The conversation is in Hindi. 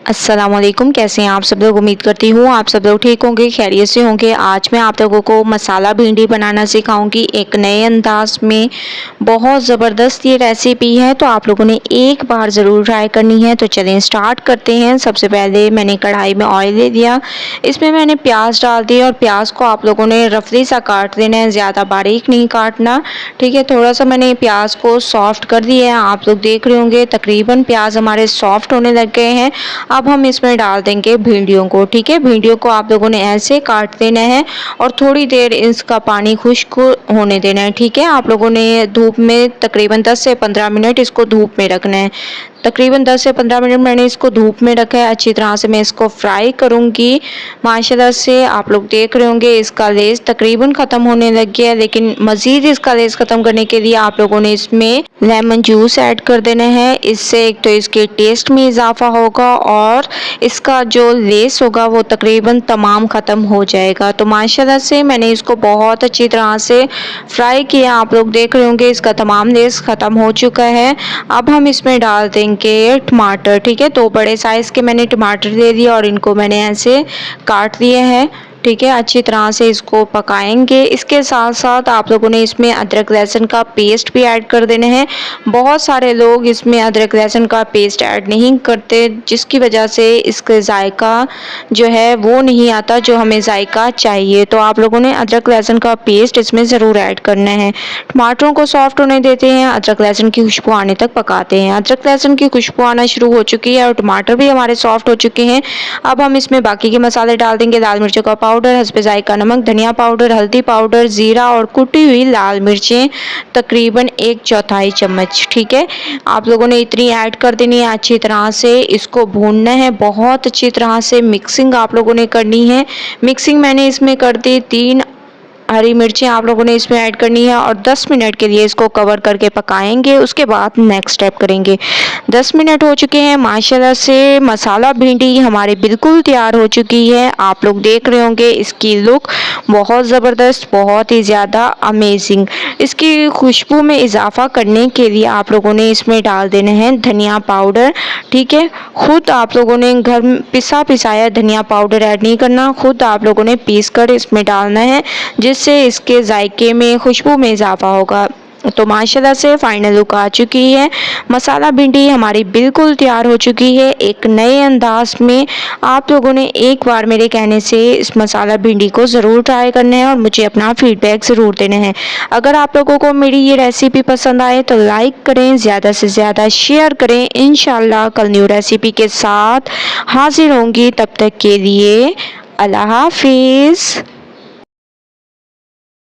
अस्सलाम वालेकुम। कैसे हैं आप सब लोग? उम्मीद करती हूँ आप सब लोग ठीक होंगे, खैरियत से होंगे। आज मैं आप लोगों को मसाला भिंडी बनाना सिखाऊंगी एक नए अंदाज में। बहुत ज़बरदस्त ये रेसिपी है, तो आप लोगों ने एक बार ज़रूर ट्राई करनी है। तो चलें स्टार्ट करते हैं। सबसे पहले मैंने कढ़ाई में ऑयल ले दिया, इसमें मैंने प्याज डाल दिया और प्याज को आप लोगों ने रफली सा काट देना है, ज़्यादा बारीक नहीं काटना, ठीक है। थोड़ा सा मैंने प्याज को सॉफ्ट कर दिया है, आप लोग देख रहे होंगे तकरीबन प्याज हमारे सॉफ्ट होने लग गए हैं। अब हम इसमें डाल देंगे भिंडियों को, ठीक है। भिंडियों को आप लोगों ने ऐसे काट देना है और थोड़ी देर इसका पानी खुश्क होने देना है, ठीक है। आप लोगों ने धूप में तकरीबन 10 से 15 मिनट इसको धूप में रखना है। तकरीबन 10 से 15 मिनट मैंने इसको धूप में रखा है। अच्छी तरह से मैं इसको फ्राई करूंगी। माशाल्लाह से आप लोग देख रहे होंगे इसका लेस तकरीबन ख़त्म होने लग गया है, लेकिन मज़ीद इसका लेस ख़त्म करने के लिए आप लोगों ने इसमें लेमन जूस ऐड कर देना है। इससे एक तो इसके टेस्ट में इजाफा होगा और इसका जो लेस होगा वो तकरीबन तमाम ख़त्म हो जाएगा। तो माशाल्लाह से मैंने इसको बहुत अच्छी तरह से फ्राई किया। आप लोग देख रहे होंगे इसका तमाम लेस ख़त्म हो चुका है। अब हम इसमें डाल देंगे टमाटर, ठीक है। 2 बड़े साइज़ के मैंने टमाटर ले लिए और इनको मैंने ऐसे काट दिए हैं, ठीक है। अच्छी तरह से इसको पकाएंगे। इसके साथ साथ आप लोगों ने इसमें अदरक लहसुन का पेस्ट भी ऐड कर देना है। बहुत सारे लोग इसमें अदरक लहसुन का पेस्ट ऐड नहीं करते, जिसकी वजह से इसका जायका जो है वो नहीं आता जो हमें जायका चाहिए। तो आप लोगों ने अदरक लहसुन का पेस्ट इसमें ज़रूर ऐड करना है। टमाटरों को सॉफ्ट होने देते हैं, अदरक लहसुन की खुशबू आने तक पकाते हैं। अदरक लहसुन की खुशबू आना शुरू हो चुकी है और टमाटर भी हमारे सॉफ्ट हो चुके हैं। अब हम इसमें बाकी के मसाले डाल देंगे। लाल मिर्चों का पाउडर, हस्बे जायका नमक, धनिया पाउडर, हल्दी पाउडर, ज़ीरा और कुटी हुई लाल मिर्चें तकरीबन 1/4 चम्मच, ठीक है। आप लोगों ने इतनी ऐड कर देनी है। अच्छी तरह से इसको भूनना है, बहुत अच्छी तरह से मिक्सिंग आप लोगों ने करनी है। मिक्सिंग मैंने इसमें कर दी। 3 हरी मिर्चें आप लोगों ने इसमें ऐड करनी है और 10 मिनट के लिए इसको कवर करके पकाएंगे। उसके बाद नेक्स्ट स्टेप करेंगे। 10 मिनट हो चुके हैं। माशाल्लाह से मसाला भिंडी हमारी बिल्कुल तैयार हो चुकी है। आप लोग देख रहे होंगे इसकी लुक बहुत ज़बरदस्त, बहुत ही ज़्यादा अमेजिंग। इसकी खुशबू में इजाफा करने के लिए आप लोगों ने इसमें डाल देने हैं धनिया पाउडर, ठीक है। खुद आप लोगों ने घर में पिसाया धनिया पाउडर ऐड नहीं करना, खुद आप लोगों ने पीस कर इसमें डालना है, जिससे इसके जायके में खुशबू में इजाफा होगा। तो माशाल्लाह से फाइनल लुक आ चुकी है। मसाला भिंडी हमारी बिल्कुल तैयार हो चुकी है एक नए अंदाज में। आप लोगों ने एक बार मेरे कहने से इस मसाला भिंडी को ज़रूर ट्राई करना है और मुझे अपना फीडबैक ज़रूर देना है। अगर आप लोगों को मेरी ये रेसिपी पसंद आए तो लाइक करें, ज़्यादा से ज़्यादा शेयर करें। इंशाल्लाह कल न्यू रेसिपी के साथ हाजिर होंगी। तब तक के लिए अल्लाह हाफिज़।